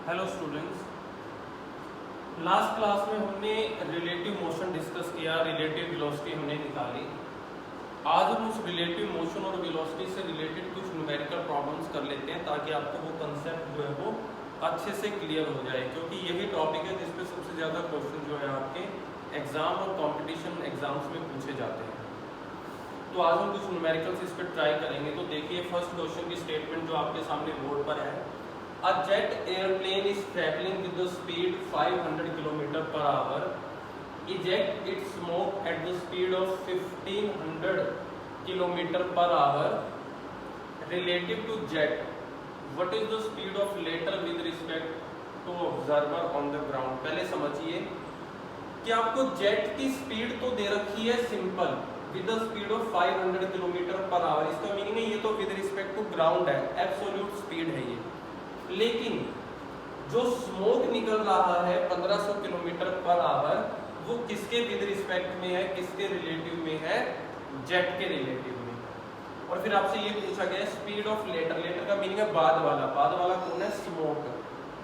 Hello students, last class में हमने relative motion discuss किया, रिलेटिव वेलोसिटी हमने निकाली। आज हम उस रिलेटिव मोशन और वेलोसिटी से रिलेटेड कुछ न्यूमेरिकल प्रॉब्लम्स कर लेते हैं ताकि आपको वो कंसेप्ट जो है वो अच्छे से क्लियर हो जाए, क्योंकि यही टॉपिक है जिसपे सबसे ज़्यादा क्वेश्चन जो है आपके एग्जाम और कॉम्पिटिशन एग्जाम्स में पूछे जाते हैं। तो आज हम कुछ न्यूमेरिकल्स इस पर ट्राई करेंगे। तो देखिए, फर्स्ट क्वेश्चन की स्टेटमेंट जो आपके सामने बोर्ड पर है, A jet airplane is traveling with the speed 500 km per hour. Eject its smoke at the speed of 1500 km per hour. Relative to jet, what is the speed of latter with respect to observer on the ground? पहले समझिए कि आपको jet की speed तो दे रखी है simple, with the speed of 500 km per hour. इसका meaning है ये तो विद रिस्पेक्ट टू ग्राउंड है, एब्सोल्यूट स्पीड है ये। लेकिन जो स्मोक निकल रहा है 1500 किलोमीटर पर आवर, वो किसके विद रिस्पेक्ट में है, किसके रिलेटिव में है? जेट के रिलेटिव में। और फिर आपसे ये पूछा गया स्पीड ऑफ लेटर। लेटर का मीनिंग है बाद वाला। बाद वाला कौन है? स्मोक।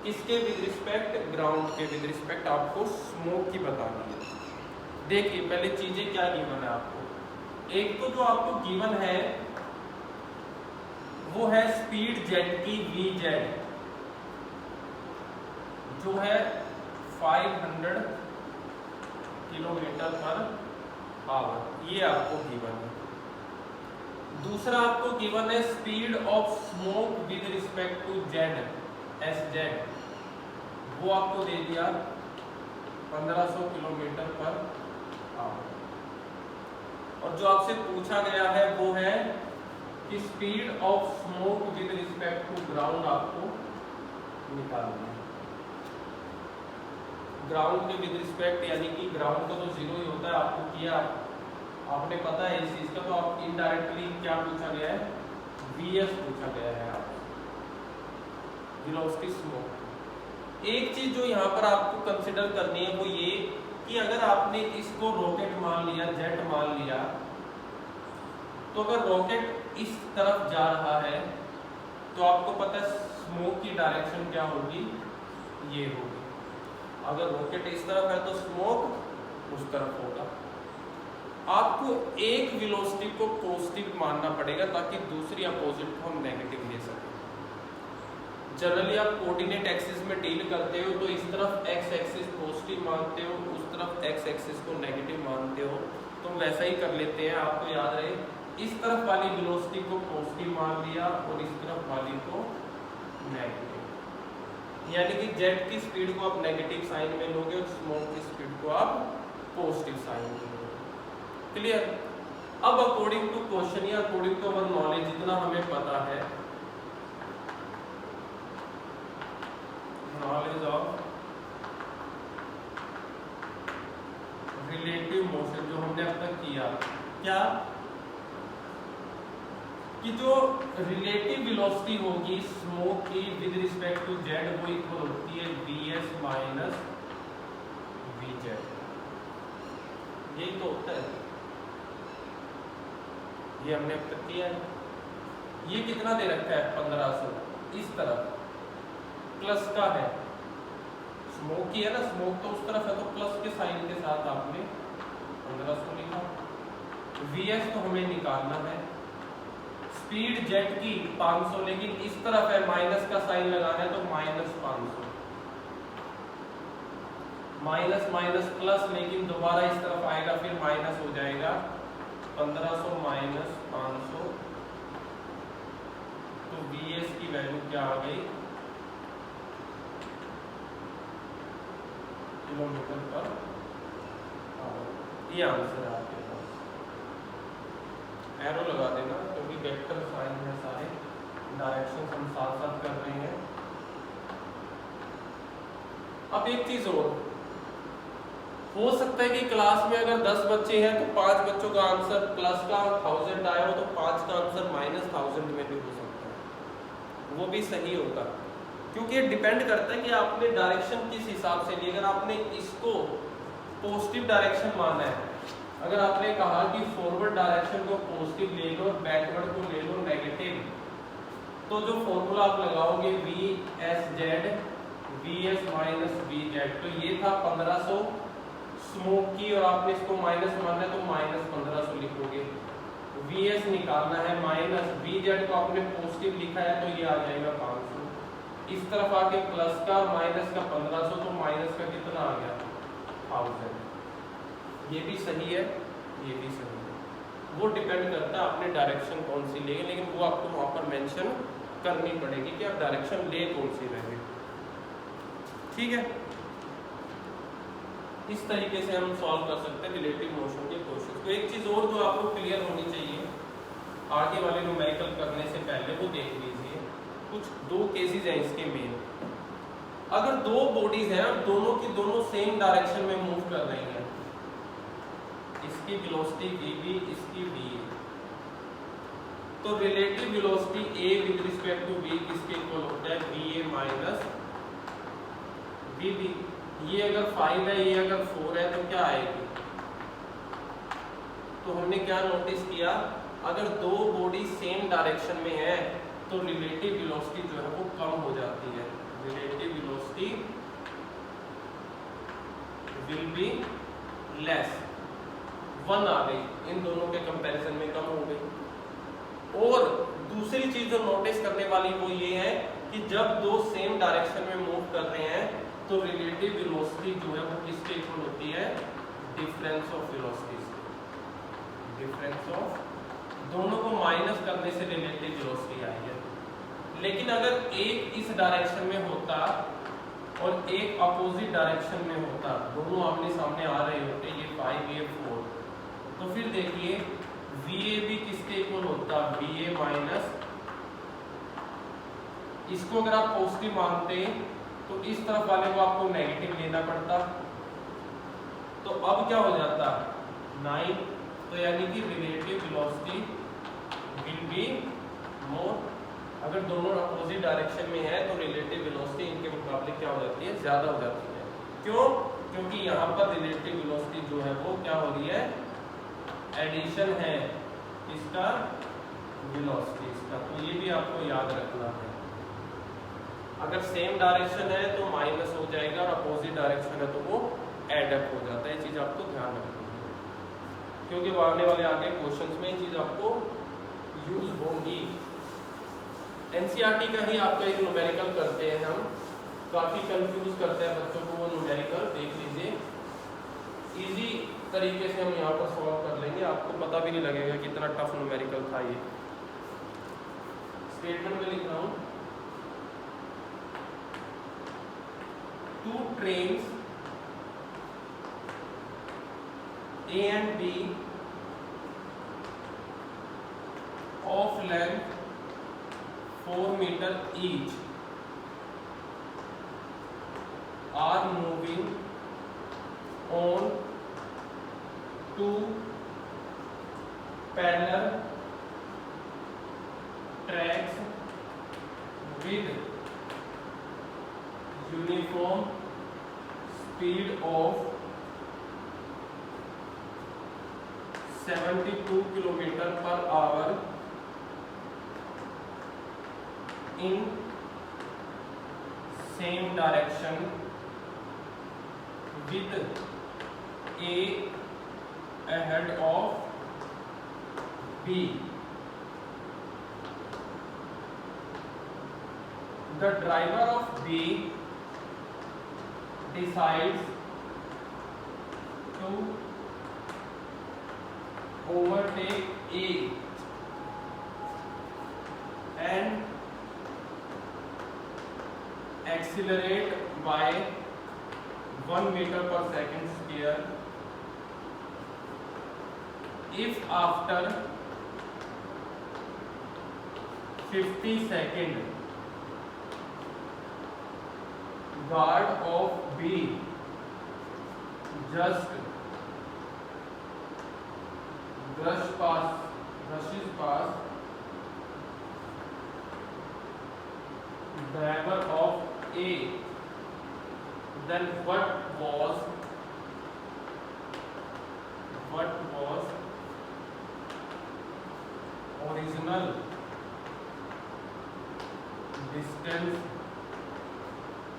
किसके विद रिस्पेक्ट? ग्राउंड के विद रिस्पेक्ट आपको स्मोक की बतानी है। देखिए पहले चीजें क्या गिवन है आपको। एक तो जो आपको गिवन है वो है स्पीड जेट की वी जेड, जो है 500 किलोमीटर पर आवर, ये आपको गिवन है। दूसरा आपको गिवन है speed of smoke with respect to Z, S Z, वो आपको दे दिया 1500 किलोमीटर पर आवर। और जो आपसे पूछा गया है वो है कि speed of smoke with respect to ground आपको निकालना है। ग्राउंड के विद रिस्पेक्ट, यानी कि ग्राउंड का तो जीरो ही होता है, आपको किया आपने पता है इस चीज का, तो आप इनडायरेक्टली क्या पूछा गया है? वीएस पूछा गया है आपसे, वेलोसिटी स्मोक। एक चीज जो यहाँ पर आपको कंसिडर करनी है वो ये कि अगर आपने इसको रॉकेट मान लिया, जेट मान लिया, तो अगर रॉकेट इस तरफ जा रहा है तो आपको पता है स्मोक की डायरेक्शन क्या होगी? ये होगी। अगर रॉकेट इस तरफ है तो स्मोक उस तरफ होगा। आपको एक वेलोसिटी को पॉजिटिव मानना पड़ेगा ताकि दूसरी अपोजिट को हम नेगेटिव ले सकें। जनरली आप कोऑर्डिनेट एक्सिस में डील करते हो तो इस तरफ एक्स एक्सिस पॉजिटिव मानते हो, उस तरफ एक्स एक्सिस को नेगेटिव मानते हो। तो वैसा ही कर लेते हैं, आपको याद रहे, इस तरफ वाली वेलोसिटी को पॉजिटिव मान लिया और इस तरफ वाली को नेगेटिव, यानी कि जेट की स्पीड को आप नेगेटिव साइन में लोगे और स्मोक की स्पीड को आप पॉजिटिव साइन में लोगे। क्लियर? अब अकॉर्डिंग टू क्वेश्चन या अकॉर्डिंग टू अवर नॉलेज, जितना हमें पता है, नॉलेज ऑफ रिलेटिव मोशन जो हमने अब तक किया, क्या कि जो रिलेटिव वेलोसिटी होगी स्मोक की विद रिस्पेक्ट टू जेड, वो इक्वल होती है वीएस माइनस वी जेड। यही तो होता है, ये हमने अब तक किया है। ये कितना दे रखा है? 1500। इस तरफ प्लस का है, स्मोक की है ना, स्मोक तो उस तरफ है तो प्लस के साइन के साथ आपने 1500 लिखा। वीएस तो हमें निकालना है, स्पीड जेट की 500, लेकिन इस तरफ है, माइनस का साइन लगाना है तो माइनस 500, माइनस माइनस प्लस, लेकिन दोबारा इस तरफ आएगा फिर माइनस हो जाएगा, 1500 माइनस 500, तो वीएस की वैल्यू क्या आ गई? Kilometre per hour. ये आंसर है आपके पास। एरो लगा देना क्योंकि वेक्टर साइन है, सारे डायरेक्शन हम साथ साथ कर रहे हैं। अब एक चीज और हो सकता है कि क्लास में अगर 10 बच्चे हैं तो 5 बच्चों का आंसर प्लस का 1000 आया हो तो 5 का आंसर माइनस 1000 में भी हो सकता है, वो भी सही होगा, क्योंकि ये डिपेंड करता है कि आपने डायरेक्शन किस हिसाब से ली। अगर आपने इसको पॉजिटिव डायरेक्शन माना है, अगर आपने कहा कि फॉरवर्ड डायरेक्शन को पॉजिटिव ले लो और बैकवर्ड को ले लो नेगेटिव, तो जो फॉर्मूला आप लगाओगे V S Z Vs minus Vz, तो ये था 1500 स्मोक की, और आपने इसको माइनस मानना है तो माइनस 1500 लिखोगे। Vs निकालना है माइनस Vz को आपने पॉजिटिव लिखा है तो ये आ जाएगा 500। इस तरफ आके प्लस का माइनस का 1500, तो माइनस का कितना आ गया 1000। ये भी सही है, ये भी सही है। वो डिपेंड करता है आपने डायरेक्शन कौन सी लेंगे, लेकिन वो आपको वहाँ पर मेंशन करनी पड़ेगी कि आप डायरेक्शन ले कौन सी रहेंगे। ठीक है, इस तरीके से हम सॉल्व कर सकते हैं रिलेटिव मोशन के क्वेश्चन को। एक चीज़ और जो आपको क्लियर होनी चाहिए आगे वाले न्यूमेरिकल करने से पहले, वो देख लीजिए। कुछ दो केसेस हैं इसके मेन। अगर दो बॉडीज हैं और दोनों की दोनों सेम डायरेक्शन में मूव कर रही हैं, इसकी वेलोसिटी vb, इसकी va, तो relative velocity a with respect to v किसके इक्वल होता है va माइनस vb। ये अगर 5 है, ये अगर 4 है, तो क्या आएगी? तो हमने क्या नोटिस किया, अगर दो बॉडी सेम डायरेक्शन में है तो रिलेटिव वेलोसिटी जो है वो कम हो जाती है। Relative velocity will be less, 1 आ गई, इन दोनों के कंपैरिजन में कम हो गई। और दूसरी चीज जो नोटिस करने वाली वो ये है कि जब दो सेम डायरेक्शन में मूव कर रहे हैं तो रिलेटिव वेलोसिटी जो है वो किसके इक्वल होती है? डिफरेंस ऑफ वेलोसिटी से। डिफरेंस ऑफ, दोनों को माइनस करने से रिलेटिव वेलोसिटी आई है। लेकिन अगर एक इस डायरेक्शन में होता और एक अपोजिट डायरेक्शन में होता, दोनों आमने सामने आ रहे होते, ये 5 ये 4, तो फिर देखिए VA भी किसके इक्वल होता? VA माइनस, इसको अगर आप पॉजिटिव मानते तो इस तरफ वाले को आपको नेगेटिव लेना पड़ता, तो अब क्या हो जाता 9। तो यानी कि relative velocity will be more. अगर दोनों अपोजिट डायरेक्शन में है तो रिलेटिव वेलोसिटी इनके मुकाबले क्या हो जाती है? ज्यादा हो जाती है। क्यों? क्योंकि यहाँ पर रिलेटिव वेलोसिटी जो है वो क्या हो रही है? एडिशन है इसका वेलोसिटी इसका। तो ये भी आपको याद रखना है। अगर सेम डायरेक्शन है तो माइनस हो जाएगा और अपोजिट डायरेक्शन है तो वो एड अप हो जाता है। ये चीज आपको ध्यान रखनी है, क्योंकि आने वाले आगे क्वेश्चंस में ये चीज आपको यूज होगी। एनसीईआरटी का ही आपका एक न्यूमेरिकल करते हैं हम, काफी कंफ्यूज करते हैं बच्चों को वो न्यूमेरिकल, देख लीजिए। इजी तरीके से हम यहाँ पर सॉल्व कर लेंगे, आपको पता भी नहीं लगेगा कितना टफ न्यूमेरिकल था ये। स्टेटमेंट में लिख रहा हूँ, 2 trains A and B of length 4 meter each are moving on 2 parallel tracks with uniform speed of 72 kilometre per hour in same direction with A ahead of B. The driver of B decides to overtake A and accelerate by 1 meter per second square if after 50 seconds guard of B just brushes past driver of A, then what was original distance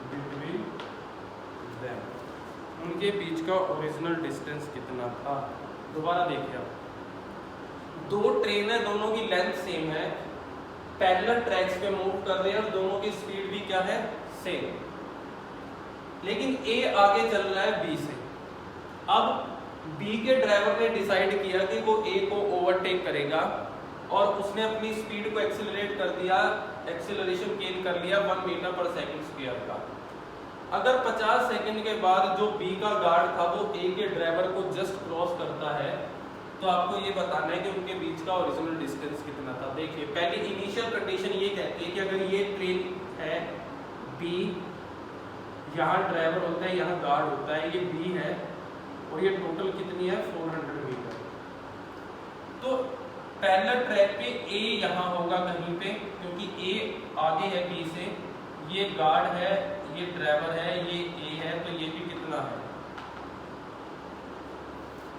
between them, उनके बीच का original distance कितना था। दोबारा देखिए आप, दो train है, दोनों की लेंथ सेम है, पैरेलल ट्रैक्स पे मूव कर रहे हैं और दोनों की स्पीड भी क्या है, सेम, लेकिन ए आगे चल रहा है बी से। अब बी के ड्राइवर ने डिसाइड किया कि वो ए को ओवरटेक करेगा और उसने अपनी स्पीड को एक्सेलरेट कर दिया, एक्सेलरेशन गेन कर लिया 1 मीटर पर सेकंड स्क्वायर का। अगर 50 सेकंड के बाद जो बी का गार्ड था वो ए के ड्राइवर को जस्ट क्रॉस करता है, तो आपको ये बताना है कि उनके बीच का ओरिजिनल डिस्टेंस कितना था। देखिए पहली इनिशियल कंडीशन ये कहती है कि अगर ये ट्रेन है बी, यहाँ ड्राइवर होता है, यहाँ गार्ड होता है, ये बी है और ये टोटल कितनी है 400 मीटर। तो पैरेलल ट्रैक पे ए यहाँ होगा कहीं पे, क्योंकि ए आगे है बी से, ये गार्ड है, ये ड्राइवर है, ये ए है, तो ये भी कितना है,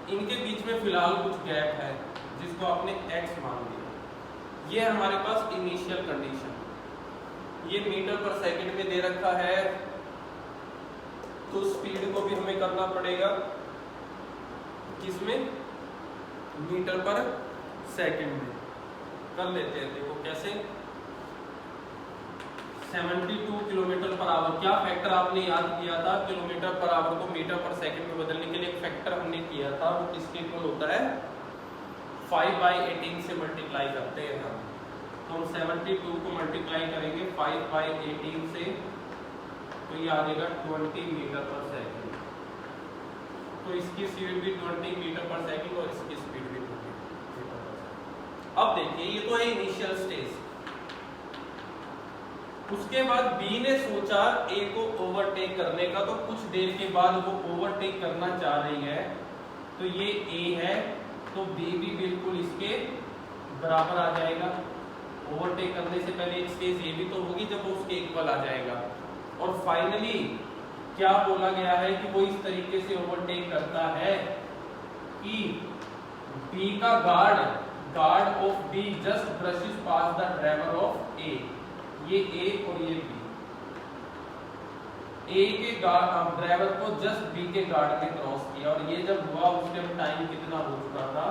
इनके बीच में फिलहाल कुछ गैप है जिसको आपने x मान लिया। ये हमारे पास इनिशियल कंडीशन, ये मीटर पर सेकंड में दे रखा है, तो स्पीड को भी हमें करना पड़ेगा किसमें, मीटर पर सेकंड में। कर लेते हैं, देखो कैसे, 72 किलोमीटर पर आवर, क्या फैक्टर आपने याद किया था, किलोमीटर पर आवर को मीटर पर सेकंड में बदलने के लिए एक फैक्टर हमने किया था, वो किसके इक्वल होता है, 5/18 से मल्टीप्लाई करते हैं हम। तो हम 72 को मल्टीप्लाई करेंगे 5/18 से, तो ये आ जाएगा 20 मीटर पर सेकंड। तो इसकी स्पीड भी 20 मीटर पर सेकंड और इसकी स्पीड भी 20 मीटर पर सेकंड। अब देखिए ये तो है इनिशियल स्टेज। उसके बाद बी ने सोचा ए को ओवरटेक करने का, तो कुछ देर के बाद वो ओवरटेक करना चाह रही है, तो ये ए है, तो बी भी बिल्कुल इसके बराबर आ जाएगा। ओवरटेक करने से पहले एक स्टेज ये भी तो होगी जब वो उसके इक्वल आ जाएगा। और फाइनली क्या बोला गया है कि वो इस तरीके से ओवरटेक करता है कि बी का guard of B just brushes past the driver of A, ये ए और ये बी, ए के ड्राइवर को जस्ट बी के गार्ड ने क्रॉस किया, और ये जब हुआ उस टाइम टाइम कितना हो चुका था,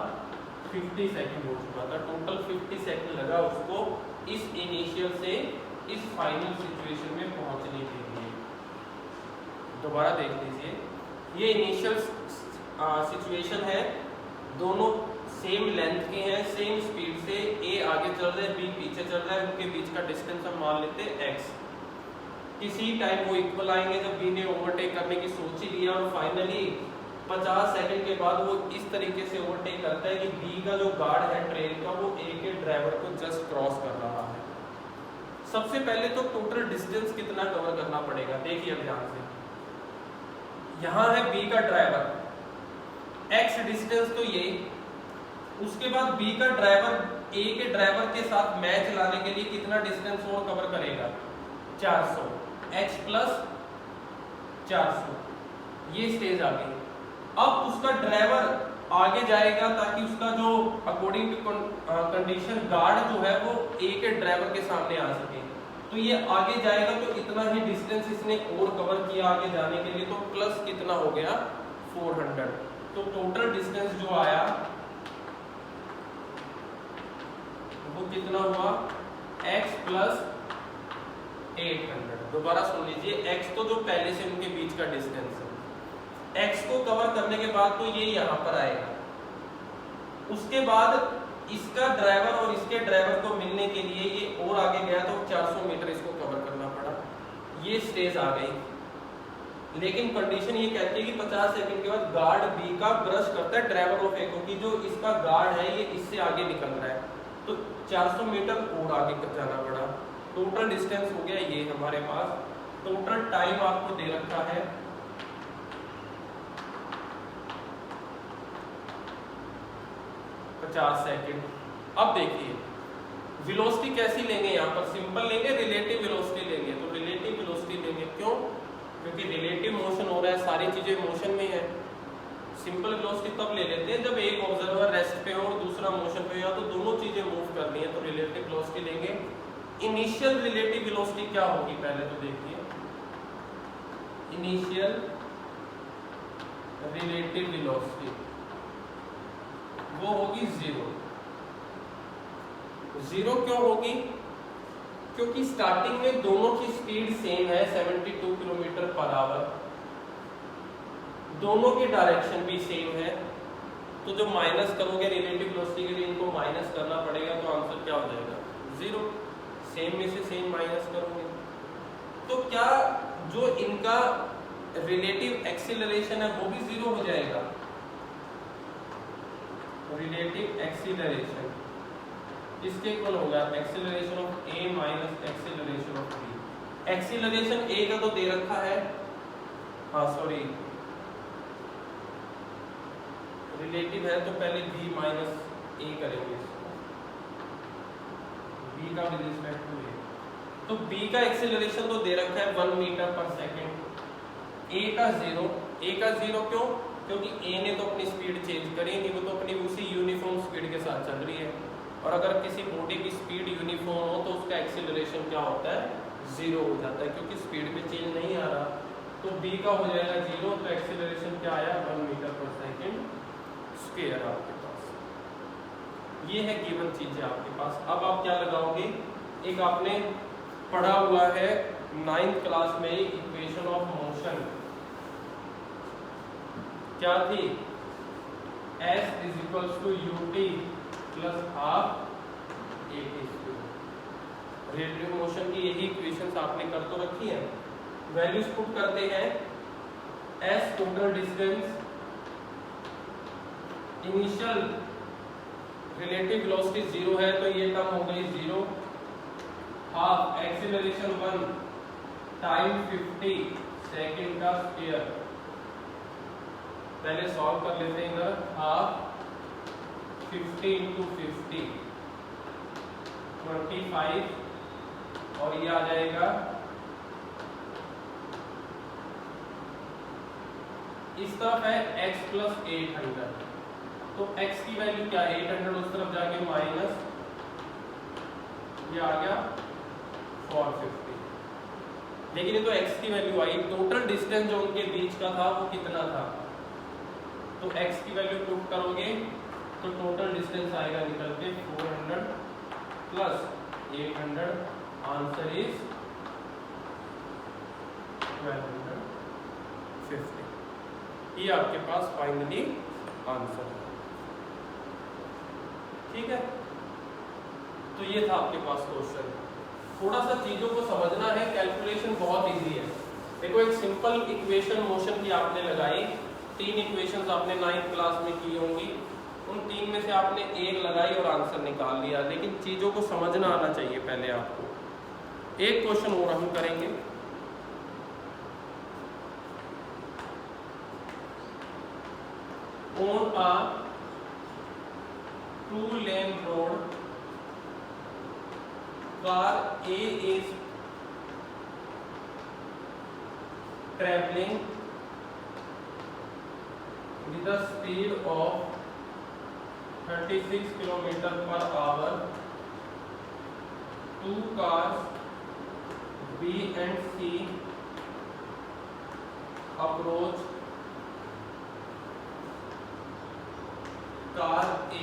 50 सेकंड हो चुका था। टोटल 50 सेकंड लगा उसको इस इनिशियल से इस फाइनल सिचुएशन में पहुंचने के लिए। दोबारा देख लीजिए, ये इनिशियल सिचुएशन है, दोनों सेम लेंथ के हैं, सेम स्पीड से, ए आगे चल रहा है, बी पीछे चल रहा है, उनके बीच का डिस्टेंस हम मान लेते हैं x। किसी टाइम वो इक्वल आएंगे जब बी ने ओवरटेक करने की सोच ही लिया, और फाइनली 50 सेकंड के बाद वो इस तरीके से ओवरटेक करता है कि बी का जो गार्ड है ट्रेन का वो ए के ड्राइवर को जस्ट क्रॉस कर रहा है। सबसे पहले तो टोटल डिस्टेंस कितना कवर करना पड़ेगा, देखिए अब ध्यान से, यहाँ है बी का ड्राइवर, x डिस्टेंस तो ये, उसके बाद बी का ड्राइवर ए के ड्राइवर के साथ मैच लाने के लिए कितना डिस्टेंस और कवर करेगा, 400, h प्लस 400, ये स्टेज आ गई। अब उसका ड्राइवर आगे जाएगा ताकि उसका जो अकॉर्डिंग टू कंडीशन गार्ड जो है वो ए के ड्राइवर के सामने आ सके, तो ये आगे जाएगा, तो इतना ही डिस्टेंस इसने और कवर किया आगे जाने के लिए, तो प्लस कितना हो गया 400। तो टोटल डिस्टेंस जो आया वो कितना हुआ, x प्लस 800। दोबारा सुन लीजिए, x तो जो पहले से उनके बीच का डिस्टेंस है, x को कवर करने के बाद तो ये यहाँ पर आएगा, उसके बाद इसका ड्राइवर और इसके ड्राइवर को मिलने के लिए ये और आगे गया, तो 400 मीटर इसको कवर करना पड़ा, ये स्टेज आ गई। लेकिन कंडीशन ये कहती है कि 50 सेकंड के बाद गार्ड बी का ब्रश करता है ड्राइवर ऑफ ए को, कि जो इसका गार्ड है ये इससे आगे निकल रहा है, तो 400 मीटर और आगे जाना पड़ा। टोटल डिस्टेंस हो गया ये हमारे पास। टोटल टाइम आपको दे रखा है 50 सेकंड। अब देखिए वेलोसिटी कैसी लेंगे, यहाँ पर सिंपल लेंगे, रिलेटिव वेलोसिटी लेंगे। तो रिलेटिव वेलोसिटी लेंगे, क्यों? क्योंकि रिलेटिव मोशन हो रहा है, सारी चीजें मोशन में है। सिंपल वेलोसिटी तब ले लेते हैं जब एक ऑब्जर्वर रेस्ट पे हो और दूसरा मोशन पे हो, तो दोनों चीजें मूव करनी है, तो रिलेटिव वेलोसिटी लेंगे। इनिशियल रिलेटिव वेलोसिटी क्या होगी पहले तो देखिए, इनिशियल रिलेटिव वेलोसिटी वो होगी 0। 0 क्यों होगी? क्योंकि स्टार्टिंग में दोनों की स्पीड सेम है 72 किलोमीटर पर आवर, दोनों की डायरेक्शन भी सेम है, तो जो माइनस करोगे रिलेटिव वेलोसिटी के लिए इनको माइनस करना पड़ेगा, तो आंसर क्या हो जाएगा? 0। सेम में से सेम माइनस करोगे तो क्या जो इनका रिलेटिव एक्सीलरेशन है वो भी 0 हो जाएगा। रिलेटिव एक्सीलरेशन इसके इक्वल होगा acceleration of A minus acceleration of B. Acceleration A का तो दे रखा है, हाँ सॉरी रिलेटिव है तो पहले बी माइनस ए करेंगे इसको, बी का विद रिस्पेक्ट टू ए। तो बी का एक्सीलरेशन तो दे रखा है 1 मीटर पर सेकेंड, ए का 0। ए का 0 क्यों? क्योंकि ए ने तो अपनी स्पीड चेंज करी नहीं, वो तो अपनी उसी यूनिफॉर्म स्पीड के साथ चल रही है, और अगर किसी बॉडी की स्पीड यूनिफॉर्म हो तो उसका एक्सीलरेशन क्या होता है? 0 हो जाता है, क्योंकि स्पीड में चेंज नहीं आ रहा। तो बी का हो जाएगा 0, तो एक्सीलरेशन क्या आया? 1 मीटर पर सेकेंड स्क्वायर आपके पास। ये है गिवन चीजें आपके पास। अब आप क्या लगाओगे? एक आपने पढ़ा हुआ है 9th क्लास में इक्वेशन ऑफ मोशन, क्या थी? S is equals to ut plus half at²। Relative motion की यही इक्वेशंस आपने कर तो रखी है। वैल्यूज पुट करते हैं। S total distance, initial relative velocity 0 है तो ये टर्म हो गई 0, हाफ एक्सीलरेशन 1 टाइम 50 सेकेंड का स्क्वायर। पहले सॉल्व कर लेते हैं इधर, हाफ 50 इंटू 50 25, और ये आ जाएगा इस तरफ है x प्लस 800, तो x की वैल्यू क्या है? 800 उस तरफ जाके माइनस, ये आ गया 450। लेकिन ये तो x की वैल्यू आई, टोटल डिस्टेंस जो उनके बीच का था वो कितना था? तो x की वैल्यू पुट करोगे तो टोटल डिस्टेंस आएगा निकल के 400 प्लस 800, आंसर इज 1250। ये आपके पास फाइनली आंसर है। ठीक है, तो ये था आपके पास क्वेश्चन। थोड़ा सा चीजों को समझना है, कैलकुलेशन बहुत इजी है। देखो एक सिंपल इक्वेशन मोशन की आपने लगाई, 3 इक्वेशंस आपने 9th क्लास में की होंगी, उन 3 में से आपने एक लगाई और आंसर निकाल लिया, लेकिन चीजों को समझना आना चाहिए पहले आपको। एक क्वेश्चन और हम करेंगे। On a 2-lane road, car A is traveling with a speed of 36 km per hour. 2 cars B and C approach car A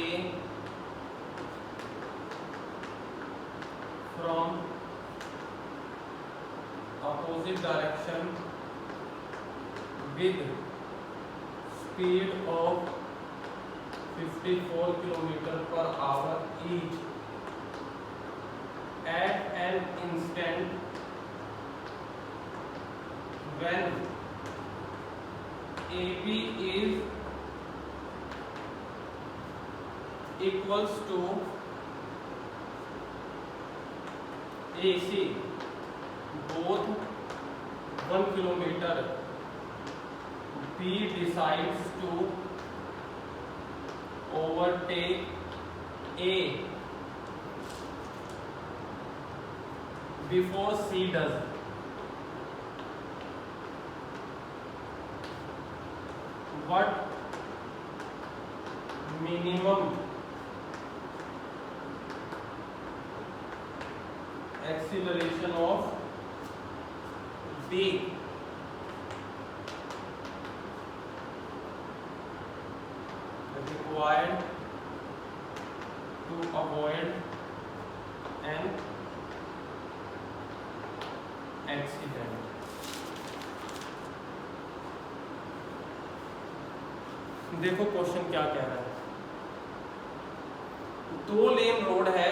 from opposite direction with speed of 54 km per hour each at an instant when AB is equals to AC, both 1 kilometer. B decides to overtake A before C does. What minimum acceleration of B required to avoid an accident. देखो question क्या कह रहा है। 2 lane road है,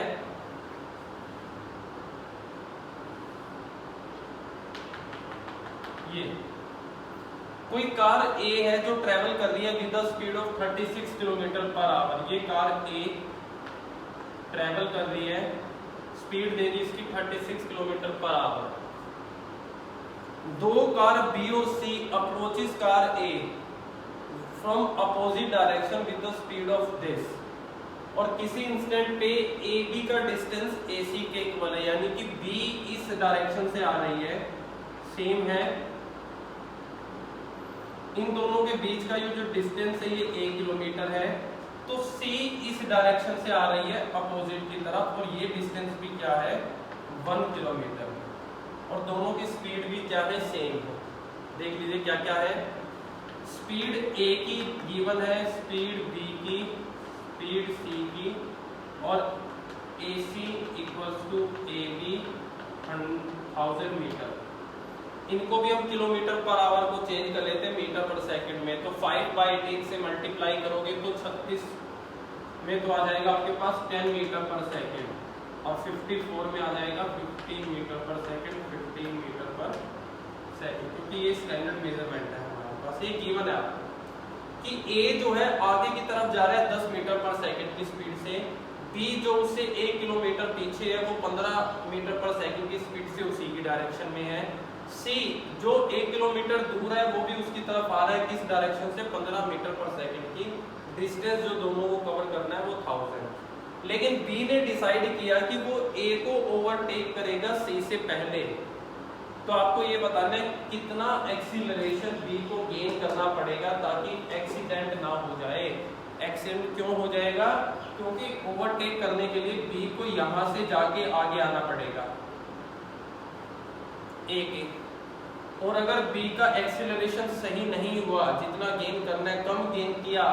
ये कोई car A है जो ट्रेवल कर रही है with the speed of 36 kilometre per hour. ये कार A ट्रेवल कर रही है, स्पीड दे दी इसकी 36 kilometre per hour. 2 car B और C approaches car A from opposite direction with the speed of this, और किसी इंस्टेंट पे AB का डिस्टेंस AC के इक्वल है, यानी कि B इस डायरेक्शन से आ रही है, सेम है। इन दोनों के बीच का ये जो डिस्टेंस है ये 1 किलोमीटर है। तो C इस डायरेक्शन से आ रही है अपोजिट की तरफ, और ये डिस्टेंस भी क्या है 1 किलोमीटर, और दोनों की स्पीड भी क्या है सेम है। देख लीजिए क्या क्या है, स्पीड A की गिवन है, स्पीड B की, स्पीड C की, और AC equals to AB 1000 metre. इनको भी हम किलोमीटर पर आवर को चेंज कर लेते हैं मीटर पर सेकंड में। तो 5/18 से मल्टीप्लाई करोगे तो 36 में तो आ जाएगा आपके पास 10 मीटर पर सेकंड, और 54 में आ जाएगा 15 मीटर पर सेकंड, 15 मीटर पर सेकंड, क्योंकि ये स्टैंडर्ड मेजरमेंट है हमारे पास। ये गिवन है आपको कि A जो है आगे की तरफ जा रहा है 10 मीटर पर सेकंड की स्पीड से, B जो उससे 1 किलोमीटर पीछे है वो 15 मीटर पर सेकंड की स्पीड से उसी की डायरेक्शन में है। C जो 1 किलोमीटर दूर है वो भी उसकी तरफ आ रहा है, किस डायरेक्शन से 15 मीटर पर सेकंड की। डिस्टेंस जो दोनों को कवर करना है वो 1000। लेकिन B ने डिसाइड किया कि वो A को ओवरटेक करेगा C से पहले। तो आपको ये बताना है कितना एक्सीलरेशन B को गेन करना पड़ेगा ताकि एक्सीडेंट ना हो जाए। एक्सीडेंट क्यों हो जाएगा? क्योंकि ओवरटेक करने के लिए B को यहां से जाके आगे आना पड़ेगा A के, और अगर B का एक्सीलरेशन सही नहीं हुआ, जितना गेन करना है कम गेन किया,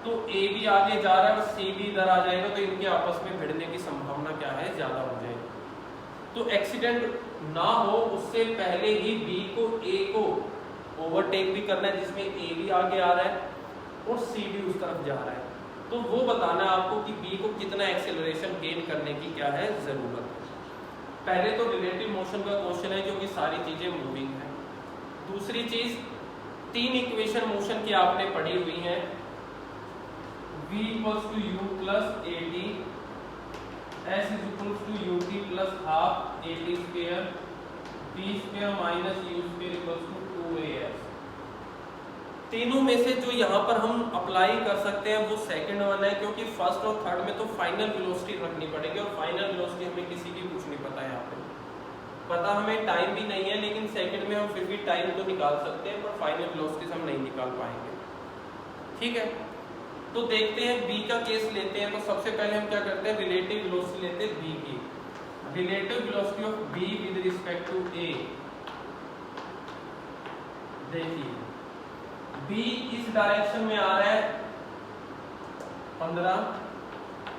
तो A भी आगे जा रहा है और C भी इधर आ जाएगा, तो इनके आपस में भिड़ने की संभावना क्या है, ज्यादा हो जाएगी। तो एक्सीडेंट ना हो उससे पहले ही B को A को ओवरटेक भी करना है, जिसमें A भी आगे आ रहा है और C भी उस तरफ जा रहा है। तो वो बताना है आपको कि B को कितना एक्सीलरेशन गेन करने की क्या है जरूरत है। पहले तो रिलेटिव मोशन का क्वेश्चन है क्योंकि सारी चीजें मूविंग है। दूसरी चीज 3 इक्वेशन मोशन की आपने पढ़ी हुई हैं, V equals to U plus AT, S is equals to UT plus half AT square, B square minus U square equals to 2AS। तीनों में से जो यहाँ पर हम अप्लाई कर सकते हैं वो सेकंड वन है, क्योंकि फर्स्ट और थर्ड में तो फाइनल वेलोसिटी रखनी पड़ेगी, और फाइनल वेलोसिटी हमें किसी की कुछ नहीं पता है। यहाँ पे पता हमें टाइम भी नहीं है, लेकिन सेकंड में हम फिर भी टाइम तो निकाल सकते हैं, पर फाइनल वेलोसिटी हम नहीं निकाल पाएंगे। ठीक है, तो देखते हैं B का केस लेते हैं। तो सबसे पहले हम क्या करते हैं, रिलेटिव वेलोसिटी लेते हैं B की। Relative velocity of B with respect to A। देखिए B इस डायरेक्शन में आ रहा है 15,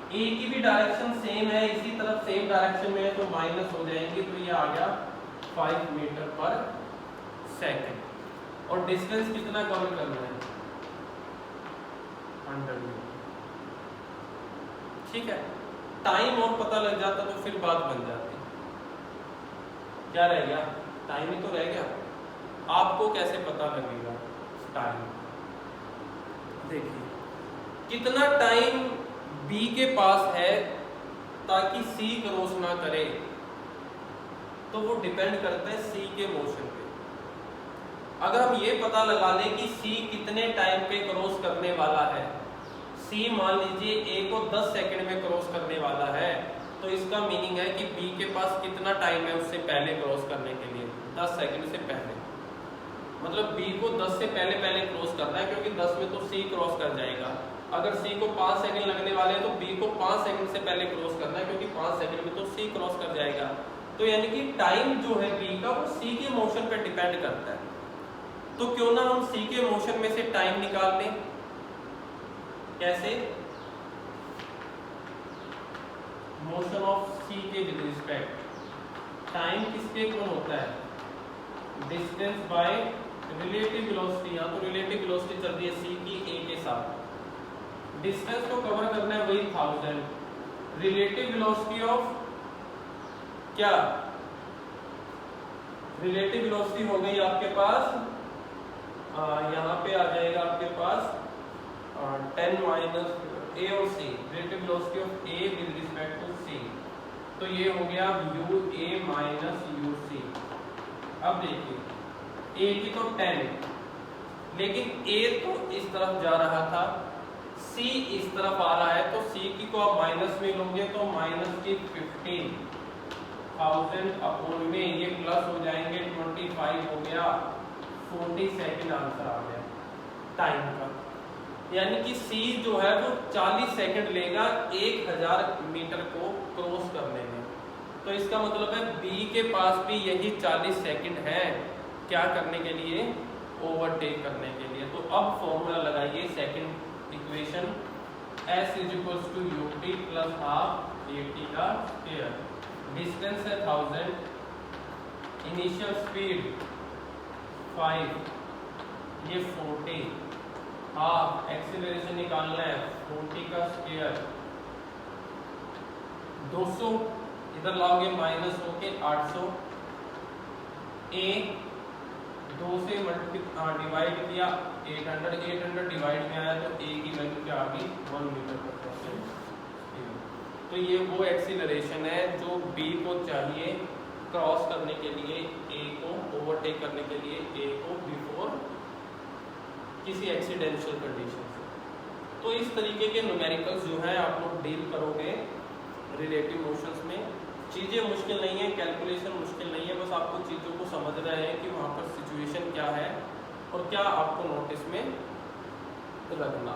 A की भी डायरेक्शन सेम है, इसी तरफ सेम डायरेक्शन में है, तो माइनस हो जाएंगे, तो ये आ गया 5 मीटर पर सेकंड। और डिस्टेंस कितना कवर करना है, 100 मीटर। ठीक है, टाइम और पता लग जाता तो फिर बात बन जाती। क्या रह गया, टाइम ही तो रह गया। आपको कैसे पता लगेगा टाइम? देखिए कितना टाइम B के पास है ताकि C क्रॉस ना करे, तो वो डिपेंड करता है C के मोशन पे। अगर हम ये पता लगा लें कि C कितने टाइम पे क्रॉस करने वाला है, C मान लीजिए A को 10 सेकंड में क्रॉस करने वाला है, तो इसका मीनिंग है कि B के पास कितना टाइम है उससे पहले क्रॉस करने के लिए, 10 सेकंड से पहले। मतलब B को 10 से पहले क्रॉस करना है, क्योंकि 10 में तो C क्रॉस कर जाएगा। अगर C को 5 सेकंड लगने वाले हैं तो B को 5 सेकंड से पहले क्रॉस करना है, क्योंकि 5 सेकंड में तो C क्रॉस कर जाएगा। तो यानी कि टाइम जो है B का वो C के मोशन पे डिपेंड करता है। तो क्यों ना हम C के मोशन में से टाइम निकाल लें। कैसे? मोशन ऑफ सी के विद रिस्पेक्ट टाइम किसके इक्वल होता है? Distance by relative velocity. यहाँ तो रिलेटिव वेलोसिटी चल रही है सी की ए के साथ, डिस्टेंस को कवर करना है वही 1000, रिलेटिव वेलोसिटी ऑफ क्या? रिलेटिव वेलोसिटी हो गई आपके पास यहाँ पे आ जाएगा आपके पास 10 माइनस ए और C, relative velocity of A with respect to C, तो ये हो गया u A minus u C. अब देखिए ए की तो 10, लेकिन ए तो इस तरफ जा रहा था, सी इस तरफ आ रहा है, तो सी की को आप माइनस में लोगे तो माइनस की 15,000 अपॉन में ये प्लस हो जाएंगे 25 हो गया 40 सेकेंड आंसर आ गया टाइम का। यानी कि सी जो है वो 40 सेकंड लेगा 1000 मीटर को क्रॉस करने में। तो इसका मतलब है बी के पास भी यही 40 सेकंड है क्या करने के लिए? ओवरटेक करने के लिए। तो अब फॉर्मूला लगाइए second equation, s is equals to U T plus half A T का स्क्वायर, डिस्टेंस है 1000, इनिशियल स्पीड 5, ये 40, हाफ एक्सीलरेशन निकालना है 40 का स्क्वायर, 200 इधर लाओगे माइनस होके 800, ए 2 से डिवाइड किया 800 डिवाइड में आया तो ए की वैल्यू क्या आ गई 1 मीटर पर सेकंड। तो ये वो एक्सीलरेशन है जो बी को चाहिए क्रॉस करने के लिए ए को, ओवरटेक करने के लिए ए को बिफोर किसी एक्सीडेंशियल कंडीशन से। तो इस तरीके के न्यूमेरिकल्स जो है आप लोग डील करोगे रिलेटिव मोशंस में। चीज़ें मुश्किल नहीं है, कैलकुलेशन मुश्किल नहीं है, बस आपको चीज़ों को समझना है कि वहाँ पर सिचुएशन क्या है और क्या आपको नोटिस में रखना।